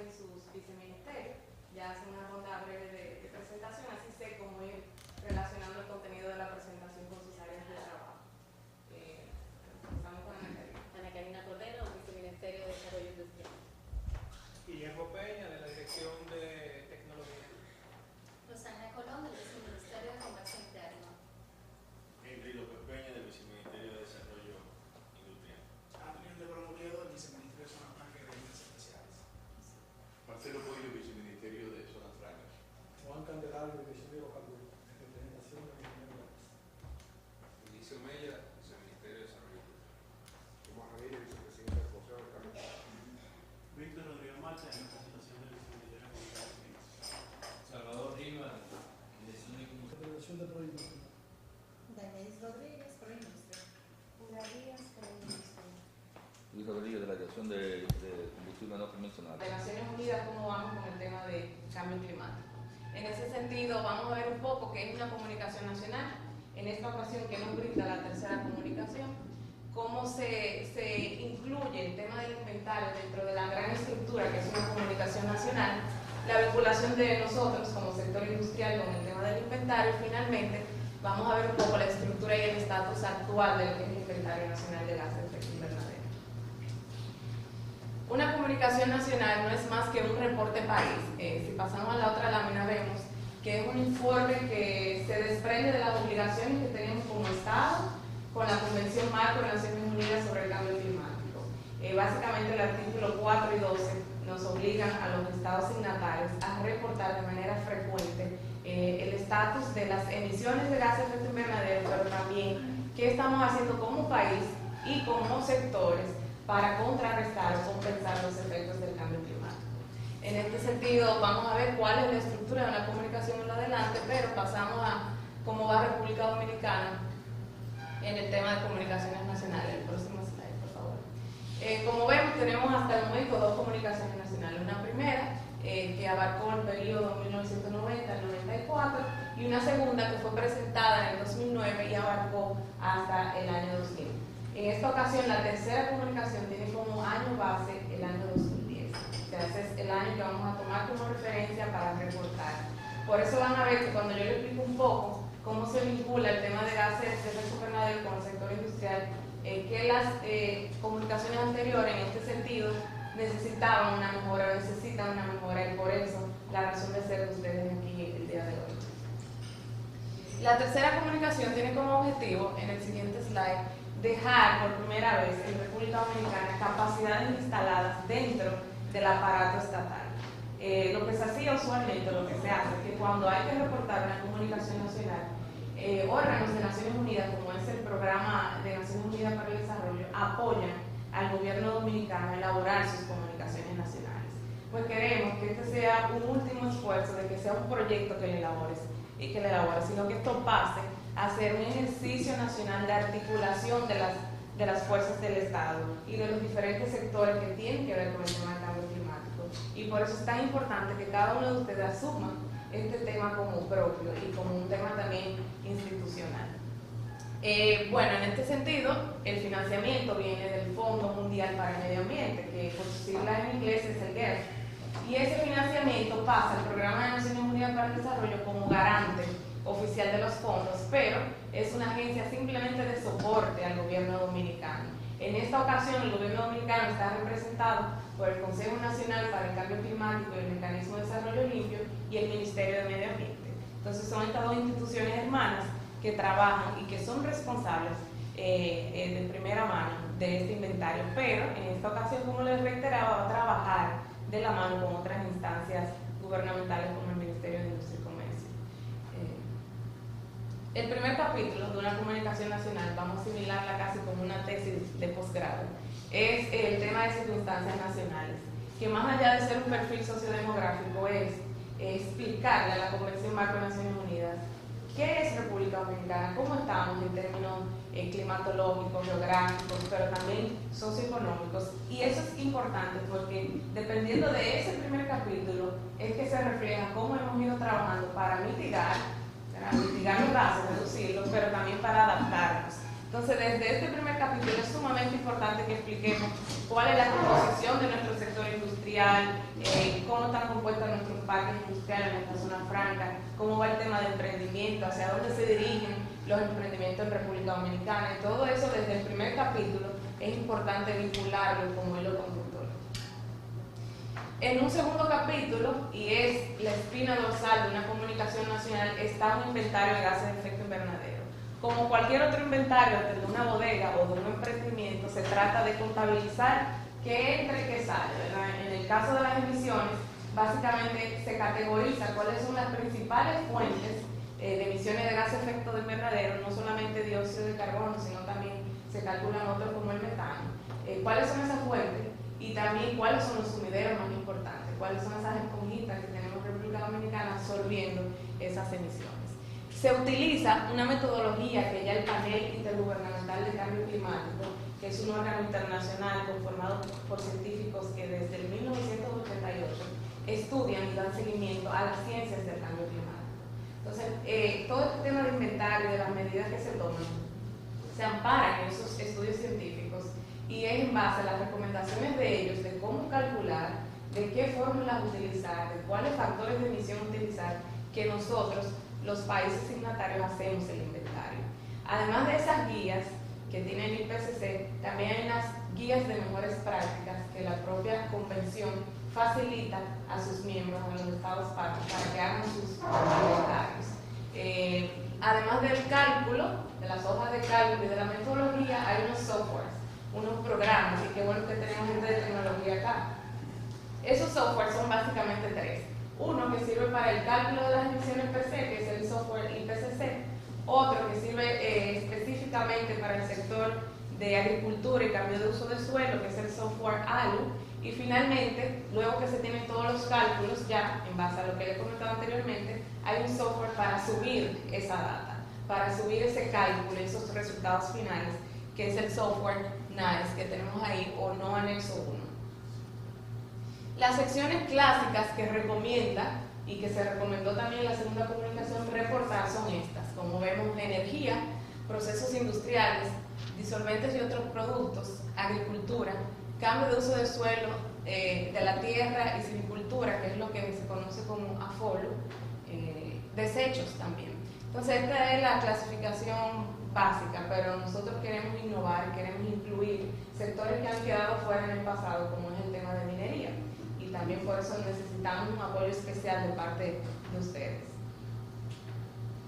y sus viceministerios. Ya hacen una ronda breve de presentación, así sé cómo ir relacionando el contenido de la presentación con sus áreas de trabajo. Empezamos con Ana Karina. Ana Karina Cordero, Viceministerio de Desarrollo Industrial. Guillermo Peña, de la Dirección de Tecnología. Rosana Colón, del Viceministerio de Comercio Interno. Henry López Peña, del Viceministerio de Desarrollo Industrial. Adrián de Bromuliedo, del Viceministerio de Zonas Francas y Regímenes Especiales. Marcelo Pollo, Viceministerio de Zonas Francas. Juan Candelario, Dirección de Hidrocarburos, Representación de la Ingeniería. Inicio Mella, Viceministerio de Desarrollo Industrial. Tomás Ramírez, Vicepresidente del Consejo de Cambio. Víctor Rodríguez Marcha, en representación del Viceministerio de Comunicaciones. Salvador Rivas, Dirección de Representación de Proindustria. Danelis Rodríguez, Proindustria. Una Díaz, Proindustria. Luis Rodríguez, de la Dirección de Combustible No Convencional. De Naciones Unidas, cómo vamos con el tema de cambio climático. En ese sentido, vamos a ver un poco qué es una comunicación nacional. En esta ocasión, que nos brinda la tercera comunicación, cómo se incluye el tema del inventario dentro de la gran estructura que es una comunicación nacional, la vinculación de nosotros como sector industrial con el tema del inventario y finalmente vamos a ver un poco la estructura y el estatus actual del inventario nacional de gases de efecto invernadero. Una comunicación nacional no es más que un reporte país. Si pasamos a la otra lámina vemos que es un informe que se desprende de las obligaciones que tenemos como Estado con la Convención Marco de Naciones Unidas sobre el Cambio Climático. Básicamente el artículo 4 y 12 nos obligan a los estados signatarios a reportar de manera frecuente el estatus de las emisiones de gases de efecto invernadero, pero también qué estamos haciendo como país y como sectores para contrarrestar o compensar los efectos del cambio climático. En este sentido, vamos a ver cuál es la estructura de la comunicación en adelante, pero pasamos a cómo va República Dominicana en el tema de comunicaciones nacionales. El próximo slide, por favor. Como vemos, tenemos hasta el momento dos comunicaciones nacionales. Una primera, que abarcó el periodo 1990 al 94, y una segunda que fue presentada en el 2009 y abarcó hasta el año 2000. En esta ocasión, la tercera comunicación tiene como año base el año 2010. O sea, ese es el año que vamos a tomar como referencia para reportar. Por eso van a ver que cuando yo les explico un poco cómo se vincula el tema de gases de efecto invernadero con el sector industrial, que las comunicaciones anteriores en este sentido necesitaban una mejora, necesitan una mejora, y por eso la razón de ser de ustedes aquí el día de hoy. La tercera comunicación tiene como objetivo, en el siguiente slide, dejar por primera vez en República Dominicana capacidades instaladas dentro del aparato estatal. Lo que se hacía usualmente, lo que se hace, es que cuando hay que reportar una comunicación nacional, órganos de Naciones Unidas, como es el Programa de Naciones Unidas para el Desarrollo, apoyan al gobierno dominicano a elaborar sus comunicaciones nacionales. Pues queremos que este sea un último esfuerzo de que sea un proyecto que le elabores, sino que esto pase a ser un ejercicio nacional de articulación de las fuerzas del Estado y de los diferentes sectores que tienen que ver con el tema del cambio climático. Y por eso es tan importante que cada uno de ustedes asuma este tema como propio y como un tema también institucional. Bueno, en este sentido, el financiamiento viene del Fondo Mundial para el Medio Ambiente, que por sus siglas en inglés es el GEF, y ese financiamiento pasa al Programa de Naciones Unidas para el Desarrollo como garante oficial de los fondos, pero es una agencia simplemente de soporte al gobierno dominicano. En esta ocasión, el gobierno dominicano está representado por el Consejo Nacional para el Cambio Climático y el Mecanismo de Desarrollo Limpio y el Ministerio de Medio Ambiente. Entonces, son estas dos instituciones hermanas que trabajan y que son responsables de primera mano de este inventario, pero en esta ocasión, como les reiteraba, va a trabajar de la mano con otras instancias gubernamentales como el Ministerio de Industria y Comercio. El primer capítulo de una comunicación nacional, vamos a asimilarla casi como una tesis de posgrado, es el tema de circunstancias nacionales, que más allá de ser un perfil sociodemográfico es explicarle a la Convención Marco de Naciones Unidas qué es República Dominicana, cómo estamos en términos climatológicos, geográficos, pero también socioeconómicos. Y eso es importante porque dependiendo de ese primer capítulo es que se refleja cómo hemos ido trabajando para mitigar los gases, reducirlos, pero también para adaptarnos. Entonces, desde este primer capítulo es sumamente importante que expliquemos cuál es la composición de nuestro sector industrial, cómo están compuestos nuestros parques industriales en esta zona franca, cómo va el tema de emprendimiento, hacia dónde se dirigen los emprendimientos en República Dominicana, y todo eso desde el primer capítulo es importante vincularlo como hilo conductor. En un segundo capítulo, y es la espina dorsal de una comunicación nacional, está un inventario de gases de efecto invernadero. Como cualquier otro inventario de una bodega o de un emprendimiento, se trata de contabilizar qué entra y qué sale, ¿verdad? En el caso de las emisiones, básicamente se categoriza cuáles son las principales fuentes de emisiones de gases de efecto invernadero, no solamente dióxido de carbono, sino también se calculan otros como el metano. ¿Cuáles son esas fuentes? Y también cuáles son los sumideros más importantes, cuáles son esas esponjitas que tenemos en República Dominicana absorbiendo esas emisiones. Se utiliza una metodología que ya el Panel Intergubernamental de Cambio Climático, que es un órgano internacional conformado por científicos que desde el 1988 estudian y dan seguimiento a las ciencias del cambio climático. Entonces, todo este tema de inventario, de las medidas que se toman, se amparan en esos estudios científicos y es en base a las recomendaciones de ellos de cómo calcular, de qué fórmulas utilizar, de cuáles factores de emisión utilizar, que nosotros, los países signatarios, hacemos el inventario. Además de esas guías que tiene el IPCC, también hay unas guías de mejores prácticas que la propia convención facilita a sus miembros, a los estados partes, para que hagan sus inventarios. Además del cálculo, de las hojas de cálculo y de la metodología, hay unos softwares, unos programas, y qué bueno que tenemos gente de tecnología acá. Esos softwares son básicamente tres. Uno que sirve para el cálculo de las emisiones per se, que es el software IPCC. Otro que sirve específicamente para el sector de agricultura y cambio de uso de suelo, que es el software ALU. Y finalmente, luego que se tienen todos los cálculos ya, en base a lo que le he comentado anteriormente, hay un software para subir esa data, para subir ese cálculo y esos resultados finales, que es el software NICE que tenemos ahí, o no anexo 1. Las secciones clásicas que recomienda y que se recomendó también en la segunda comunicación reportar son estas. Como vemos, energía, procesos industriales, disolventes y otros productos, agricultura, cambio de uso de suelo, de la tierra y silvicultura, que es lo que se conoce como AFOLO, desechos también. Entonces, esta es la clasificación básica, pero nosotros queremos innovar, queremos incluir sectores que han quedado fuera en el pasado, como es el tema de minería. Y también por eso necesitamos un apoyo especial de parte de ustedes.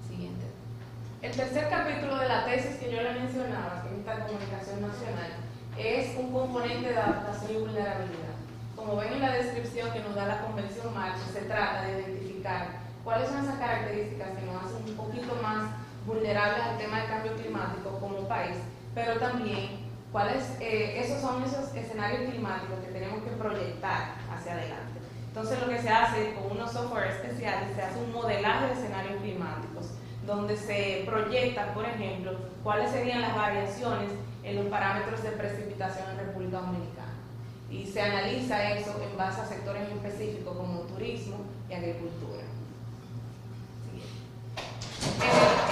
Siguiente. El tercer capítulo de la tesis que yo le mencionaba, que es esta comunicación nacional, es un componente de adaptación y vulnerabilidad. Como ven en la descripción que nos da la Convención Marco, se trata de identificar cuáles son esas características que nos hacen un poquito más vulnerables al tema del cambio climático como país, pero también esos son esos escenarios climáticos que tenemos que proyectar hacia adelante. Entonces, lo que se hace con unos software especiales, se hace un modelaje de escenarios climáticos, donde se proyecta, por ejemplo, cuáles serían las variaciones en los parámetros de precipitación en República Dominicana. Y se analiza eso en base a sectores específicos como turismo y agricultura.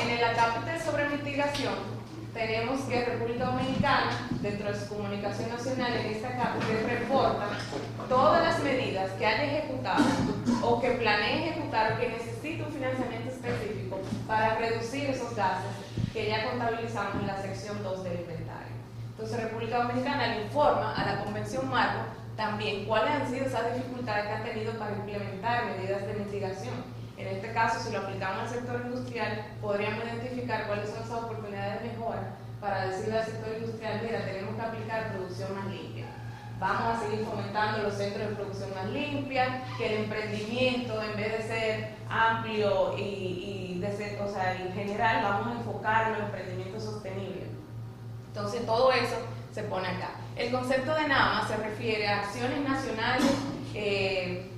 En el capítulo sobre mitigación, tenemos que República Dominicana, dentro de su comunicación nacional, en esta capítulo reporta todas las medidas que haya ejecutado o que planee ejecutar o que necesite un financiamiento específico para reducir esos gases que ya contabilizamos en la sección 2 del inventario. Entonces, República Dominicana le informa a la Convención Marco también cuáles han sido esas dificultades que ha tenido para implementar medidas de mitigación. En este caso, si lo aplicamos al sector industrial, podríamos identificar cuáles son esas oportunidades de mejora para decirle al sector industrial, mira, tenemos que aplicar producción más limpia. Vamos a seguir fomentando los centros de producción más limpia, que el emprendimiento, en vez de ser amplio y en general, vamos a enfocar en los emprendimientos sostenibles. Entonces, todo eso se pone acá. El concepto de NAMA se refiere a acciones nacionales de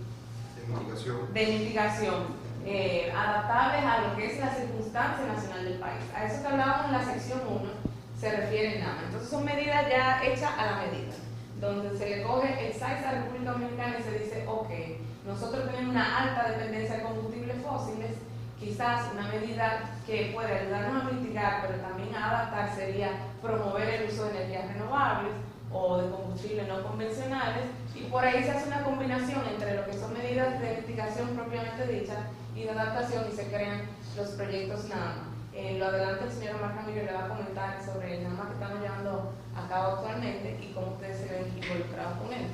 mitigación. Adaptables a lo que es la circunstancia nacional del país. A eso que hablábamos en la sección 1 se refiere el NAMA. Entonces son medidas ya hechas a la medida, donde se le coge el size a la República Dominicana y se dice, ok, nosotros tenemos una alta dependencia de combustibles fósiles Quizás una medida que puede ayudarnos a mitigar, pero también a adaptar, sería promover el uso de energías renovables o de combustibles no convencionales, y por ahí se hace una combinación entre lo que son medidas de mitigación propiamente dichas y de adaptación, y se crean los proyectos NAMA. Lo adelante el señor Omar Ramírez le va a comentar sobre el NAMA que estamos llevando a cabo actualmente y cómo ustedes se ven involucrados con él.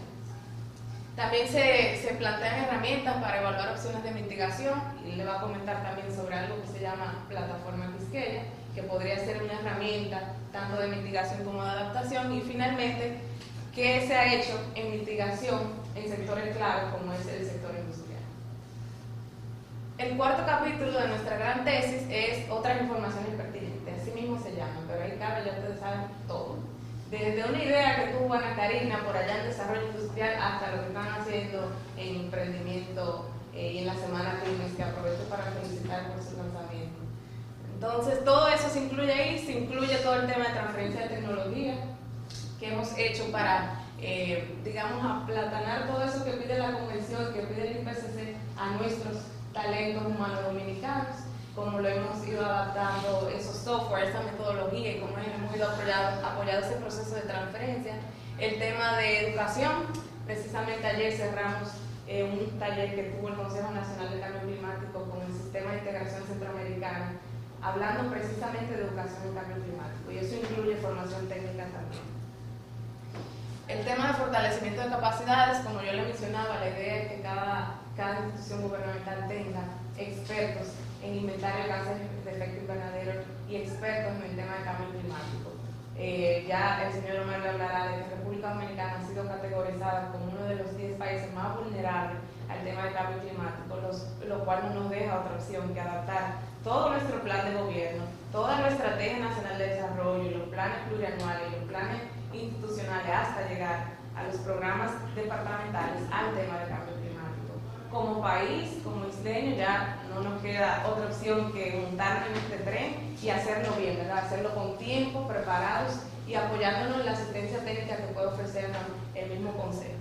También se plantean herramientas para evaluar opciones de mitigación, y le va a comentar también sobre algo que se llama plataforma Quisqueya, que podría ser una herramienta tanto de mitigación como de adaptación. Y finalmente, ¿qué se ha hecho en mitigación en sectores claves como es el sector industrial? El cuarto capítulo de nuestra gran tesis es otras informaciones pertinentes, así mismo se llama, pero ahí cabe, ya ustedes saben todo. Desde una idea que tuvo Ana Karina por allá en desarrollo industrial hasta lo que están haciendo en emprendimiento y en la semana Pymes, que aprovecho para felicitar por su lanzamiento. Entonces, todo eso se incluye ahí, se incluye todo el tema de transferencia de tecnología que hemos hecho para, digamos, aplatanar todo eso que pide la Convención, que pide el IPCC a nuestros talentos humanos dominicanos, como lo hemos ido adaptando esos software, esa metodología, y cómo hemos ido apoyado ese proceso de transferencia. El tema de educación, precisamente ayer cerramos un taller que tuvo el Consejo Nacional de Cambio Climático con el Sistema de Integración Centroamericano, hablando precisamente de educación en cambio climático, y eso incluye formación técnica también. El tema de fortalecimiento de capacidades, como yo le mencionaba, la idea es que cada institución gubernamental tenga expertos en inventario de gases de efecto invernadero y expertos en el tema de cambio climático. Ya el señor Omar le hablará de que República Dominicana ha sido categorizada como uno de los 10 países más vulnerables al tema de cambio climático, lo cual no nos deja otra opción que adaptar todo nuestro plan de gobierno, toda nuestra Estrategia Nacional de Desarrollo, los planes plurianuales y los planes institucionales, hasta llegar a los programas departamentales al tema de cambio climático. Como país, como isleño, ya no nos queda otra opción que montarnos en este tren y hacerlo bien, ¿verdad? Hacerlo con tiempo, preparados y apoyándonos en la asistencia técnica que puede ofrecernos el mismo Consejo.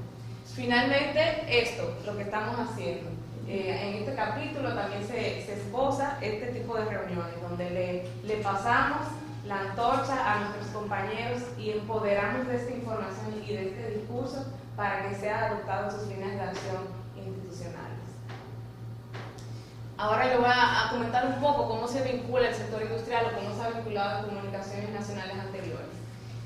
Finalmente, esto, lo que estamos haciendo. En este capítulo también se esboza este tipo de reuniones, donde le pasamos la antorcha a nuestros compañeros y empoderamos de esta información y de este discurso para que sea adoptado en sus líneas de acción institucionales. Ahora le voy a comentar un poco cómo se vincula el sector industrial o cómo se ha vinculado a comunicaciones nacionales anteriores.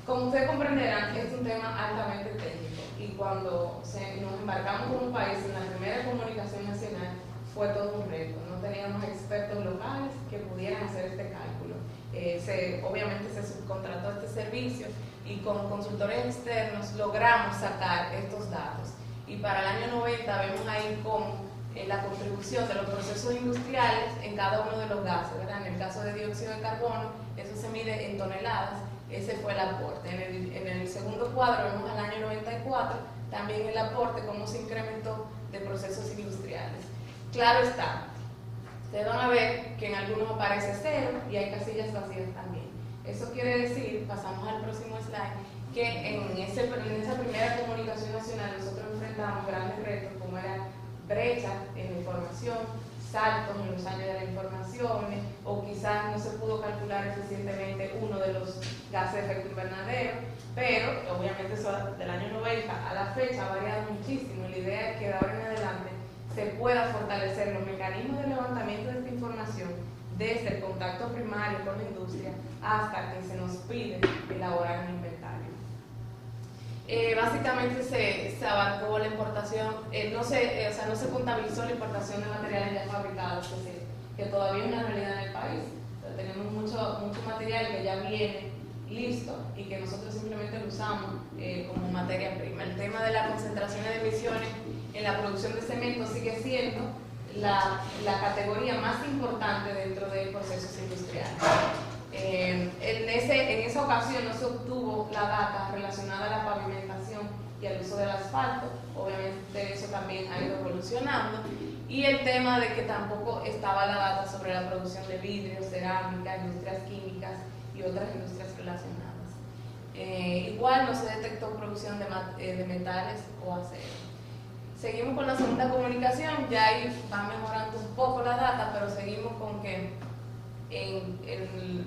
Como ustedes comprenderán, es un tema altamente técnico, y cuando nos embarcamos como país en la primera comunicación nacional fue todo un reto. No teníamos expertos locales que pudieran hacer este cálculo. Obviamente se subcontrató este servicio y con consultores externos logramos sacar estos datos. Y para el año 90 vemos ahí cómo la contribución de los procesos industriales en cada uno de los gases, ¿verdad? En el caso de dióxido de carbono, eso se mide en toneladas, ese fue el aporte. En el segundo cuadro vemos al año 94 también el aporte, cómo se incrementó de procesos industriales. Claro está, ustedes van a ver que en algunos aparece cero y hay casillas vacías también. Eso quiere decir, pasamos al próximo slide, que en esa primera comunicación nacional nosotros enfrentamos grandes retos como era brecha en la información, saltos en los años de la información, o quizás no se pudo calcular eficientemente uno de los gases de efecto invernadero, pero obviamente eso del año 90 a la fecha ha variado muchísimo, y la idea es que de ahora en adelante se pueda fortalecer los mecanismos de levantamiento de esta información desde el contacto primario con la industria hasta que se nos pide elaborar un inventario. Básicamente se abarcó la importación, no se contabilizó la importación de materiales ya fabricados, es decir, que todavía es una realidad en el país. Entonces, tenemos mucho material que ya viene listo y que nosotros simplemente lo usamos como materia prima. El tema de la concentración de emisiones en la producción de cemento sigue siendo la categoría más importante dentro de procesos industriales. En esa ocasión no se obtuvo la data relacionada a la pavimentación y al uso del asfalto. Obviamente eso también ha ido evolucionando, y el tema de que tampoco estaba la data sobre la producción de vidrio, cerámica, industrias químicas y otras industrias relacionadas. Igual no se detectó producción de metales o acero. Seguimos con la segunda comunicación, ya ahí va mejorando un poco la data, pero seguimos con que en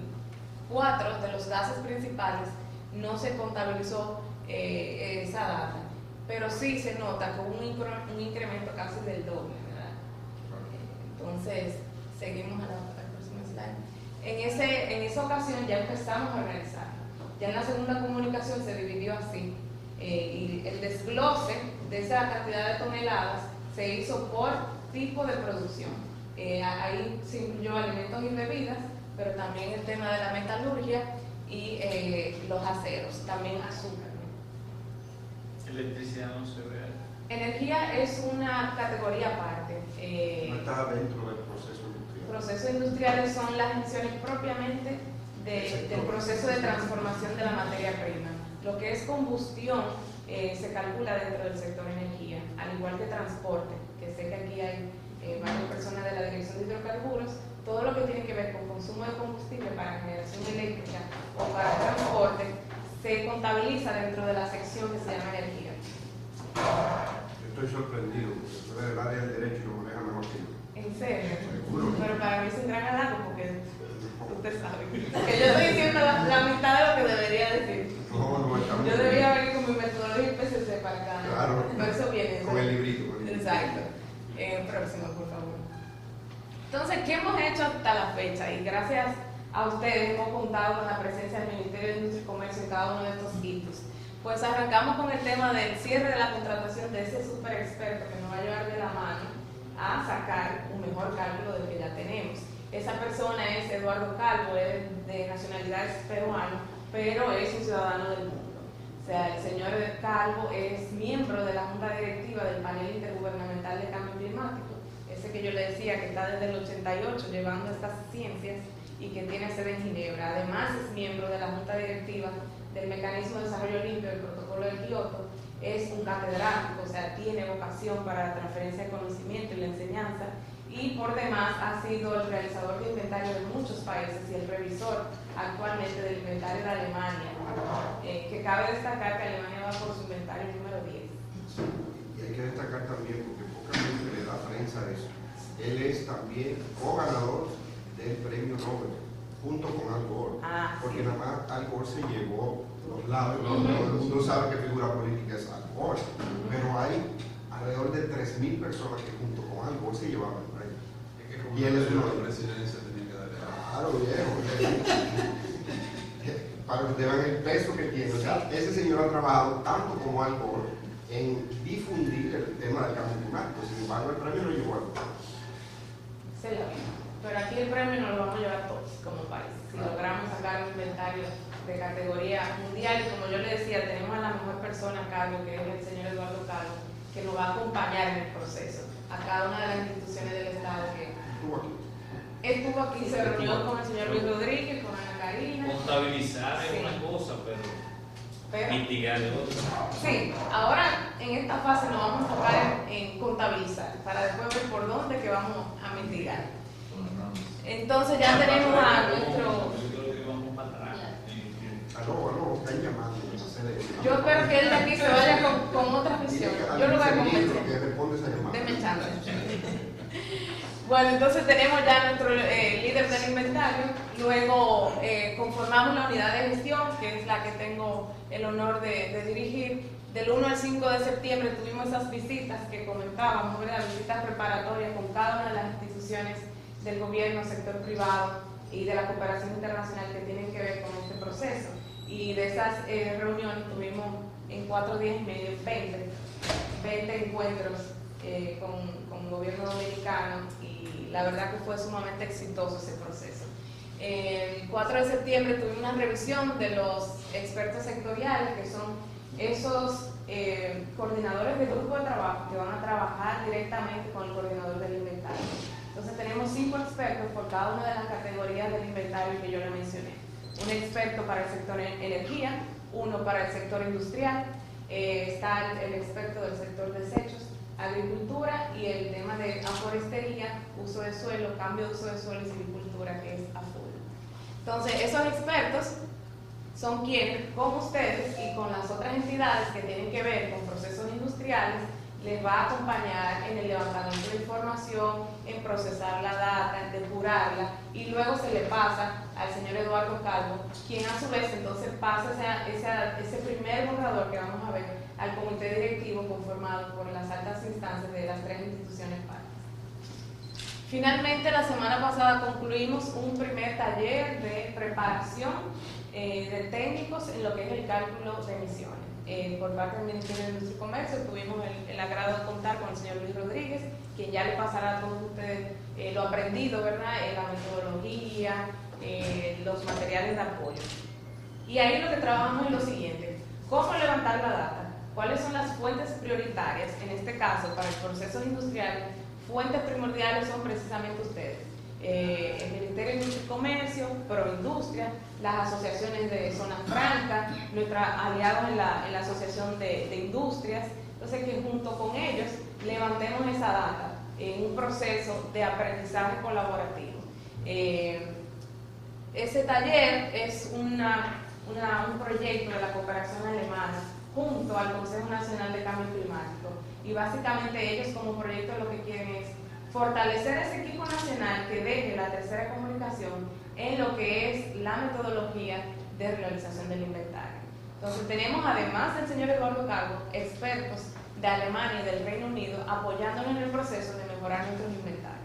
4 de los gases principales no se contabilizó esa data, pero sí se nota con un incremento casi del doble, ¿verdad? Entonces, seguimos a la próxima slide. En esa ocasión ya empezamos a organizar. Ya en la segunda comunicación se dividió así. Y el desglose de esa cantidad de toneladas se hizo por tipo de producción. Ahí se incluyó alimentos y bebidas, pero también el tema de la metalurgia y los aceros, también azúcar. Electricidad no se ve. Energía es una categoría aparte. No está dentro del proceso industrial. Procesos industriales son las emisiones propiamente del proceso de transformación de la materia prima. Lo que es combustión se calcula dentro del sector energía, al igual que transporte, que sé que aquí hay varias personas de la Dirección de Hidrocarburos. Todo lo que tiene que ver con consumo de combustible para generación eléctrica o para transporte se contabiliza dentro de la sección que se llama energía. Estoy sorprendido, porque tú eres del área del derecho y lo maneja mejor que yo. ¿En serio? Seguro. Pero para mí es un gran halago porque usted sabe que yo estoy diciendo la mitad de lo que debería decir. No, estamos Yo debía venir con mi metodología y PCC para acá. Claro. Pero eso viene. Con el librito. Exacto. Próximo, por favor. Entonces, ¿qué hemos hecho hasta la fecha? Y gracias a ustedes hemos contado con la presencia del Ministerio de Industria y Comercio en cada uno de estos hitos. Pues arrancamos con el tema del cierre de la contratación de ese super experto que nos va a llevar de la mano a sacar un mejor cálculo del que ya tenemos. Esa persona es Eduardo Calvo, es de nacionalidad peruana, pero es un ciudadano del mundo. O sea, el señor Calvo es miembro de la Junta Directiva del Panel Intergubernamental de Cambio Climático, ese que yo le decía que está desde el 88 llevando estas ciencias y que tiene sede en Ginebra. Además es miembro de la Junta Directiva del Mecanismo de Desarrollo Limpio del Protocolo de Kioto, es un catedrático, o sea, tiene vocación para la transferencia de conocimiento y la enseñanza, y por demás ha sido el realizador de inventario de muchos países y el revisor actualmente del inventario de Alemania, que cabe destacar que Alemania va por su inventario número 10. Y hay que destacar también, porque poca gente le da prensa a eso, él es también co-ganador del premio Nobel, junto con Al Gore, porque nada más Al Gore se llevó los lados, todo el mundo sabe que figura política es Al Gore, pero hay alrededor de 3.000 personas que junto con Al Gore se llevaban el premio. Es que como Y él es uno de la presidencia tenía que darle Claro, viejo. Para que ustedes vean el peso que tiene. O sea, ese señor ha trabajado tanto como Al Gore en difundir el tema del cambio climático. Sin embargo, el premio lo llevó Al Gore. Se la vi. Pero aquí el premio nos lo vamos a llevar todos como país. Si logramos sacar un inventario de categoría mundial, y como yo le decía, tenemos a la mejor persona a cargo, que es el señor Eduardo Calvo, que nos va a acompañar en el proceso, a cada una de las instituciones del Estado que estuvo aquí, se reunió con el señor Luis Rodríguez, con Ana Karina. Contabilizar es una cosa, pero mitigar es otra. Sí, ahora en esta fase nos vamos a enfocar en contabilizar, para después ver por dónde que vamos a mitigar. Entonces ya tenemos a nuestro... Aló, están llamando. Yo espero que él de aquí se vaya con otra visión. Yo lo voy a convencer. Que responde esa llamada. Deme chance. Bueno, entonces tenemos ya nuestro líder del inventario. Luego conformamos la unidad de gestión, que es la que tengo el honor de dirigir. Del 1 al 5 de septiembre tuvimos esas visitas que comentábamos, ¿verdad? Visitas preparatorias con cada una de las instituciones del gobierno, sector privado y de la cooperación internacional que tienen que ver con este proceso. Y de esas reuniones tuvimos en 4 días y medio 20 encuentros con el gobierno dominicano, y la verdad que fue sumamente exitoso ese proceso. El 4 de septiembre tuvimos una revisión de los expertos sectoriales, que son esos coordinadores de grupo de trabajo que van a trabajar directamente con el coordinador del inventario. Entonces tenemos 5 expertos por cada una de las categorías del inventario que yo le mencioné. Un experto para el sector energía, uno para el sector industrial, está el experto del sector desechos, agricultura, y el tema de forestería, uso de suelo, cambio de uso de suelo y silvicultura, que es a full. Entonces esos expertos son quienes, con ustedes y con las otras entidades que tienen que ver con procesos industriales les va a acompañar en el levantamiento de información, en procesar la data, en depurarla, y luego se le pasa al señor Eduardo Calvo, quien a su vez entonces pasa ese primer borrador que vamos a ver al comité directivo conformado por las altas instancias de las 3 instituciones partes. Finalmente, la semana pasada concluimos un primer taller de preparación de técnicos en lo que es el cálculo de emisiones. Por parte del Ministerio de Industria y Comercio tuvimos el agrado de contar con el señor Luis Rodríguez, quien ya le pasará a todos ustedes lo aprendido, ¿verdad? La metodología, los materiales de apoyo. Y ahí lo que trabajamos es lo siguiente: cómo levantar la data, cuáles son las fuentes prioritarias, en este caso para el proceso industrial. Fuentes primordiales son precisamente ustedes, el Ministerio de Industria y Comercio, Proindustria, las asociaciones de Zona Franca, nuestros aliados en la Asociación de Industrias. Entonces, que junto con ellos levantemos esa data en un proceso de aprendizaje colaborativo. Ese taller es un proyecto de la cooperación alemana junto al Consejo Nacional de Cambio Climático, y básicamente ellos como proyecto lo que quieren es fortalecer ese equipo nacional que deje la tercera comunicación en lo que es la metodología de realización del inventario. Entonces tenemos, además del señor Eduardo Calvo, expertos de Alemania y del Reino Unido apoyándonos en el proceso de mejorar nuestros inventarios.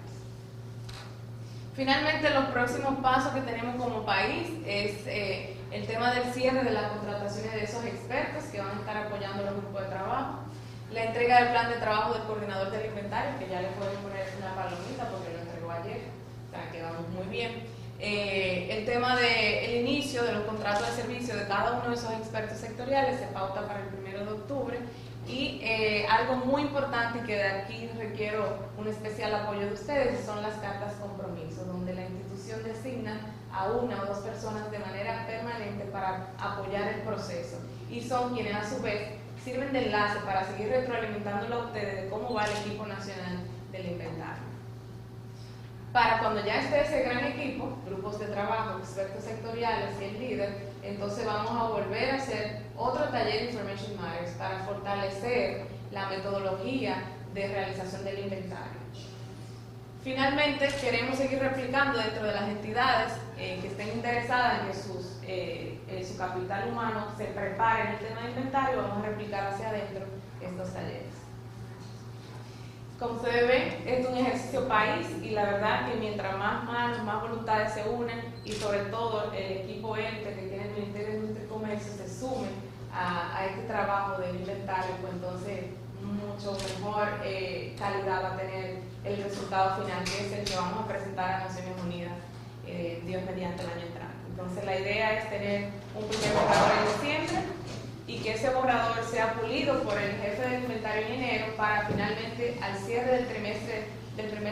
Finalmente, los próximos pasos que tenemos como país es el tema del cierre de las contrataciones de esos expertos que van a estar apoyando los grupos de trabajo, la entrega del plan de trabajo del coordinador del inventario, que ya le pueden poner una palomita porque lo entregó ayer, o sea que vamos muy bien. El tema del inicio de los contratos de servicio de cada uno de esos expertos sectoriales se pauta para el 1 de octubre. Y algo muy importante y que de aquí requiero un especial apoyo de ustedes son las cartas compromiso, donde la institución designa a 1 o 2 personas de manera permanente para apoyar el proceso, y son quienes a su vez sirven de enlace para seguir retroalimentándolo a ustedes de cómo va el equipo nacional del inventario. Para cuando ya esté ese gran equipo, grupos de trabajo, expertos sectoriales y el líder, entonces vamos a volver a hacer otro taller de Information Matters para fortalecer la metodología de realización del inventario. Finalmente, queremos seguir replicando dentro de las entidades que estén interesadas en que su capital humano se prepare en el tema de inventario. Vamos a replicar hacia adentro estos talleres. Como ustedes ven, es un ejercicio país, y la verdad que mientras más manos, más voluntades se unen, y sobre todo el equipo ente que tiene el Ministerio de Industria y Comercio se sume a este trabajo del inventario, pues entonces mucho mejor calidad va a tener el resultado final, que es el que vamos a presentar a Naciones Unidas, Dios mediante, el año entrante. Entonces la idea es tener un primer borrador en diciembre y que ese borrador sea pulido por el jefe del inventario en enero para finalmente al cierre del primer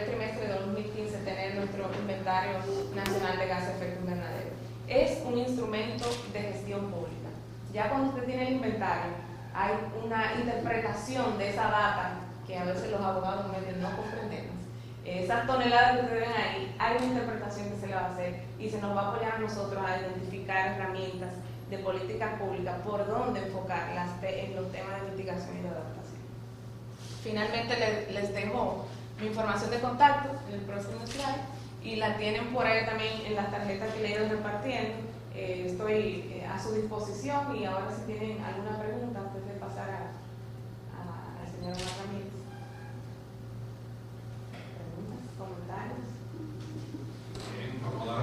trimestre de 2015 tener nuestro inventario nacional de gases de efecto invernadero. Es un instrumento de gestión pública. Ya cuando usted tiene el inventario, hay una interpretación de esa data que a veces los abogados medios no comprendemos. Esas toneladas que ustedes ven ahí, hay una interpretación que se le va a hacer y se nos va a apoyar a nosotros a identificar herramientas de política pública por dónde enfocarlas en los temas de mitigación y de adaptación. Finalmente les dejo mi información de contacto en el próximo slide, y la tienen por ahí también en las tarjetas que le he ido repartiendo. Estoy a su disposición, y ahora si tienen alguna pregunta antes de pasar a la señora Ramírez. ¿Preguntas? ¿Comentarios? Bien, vamos a dar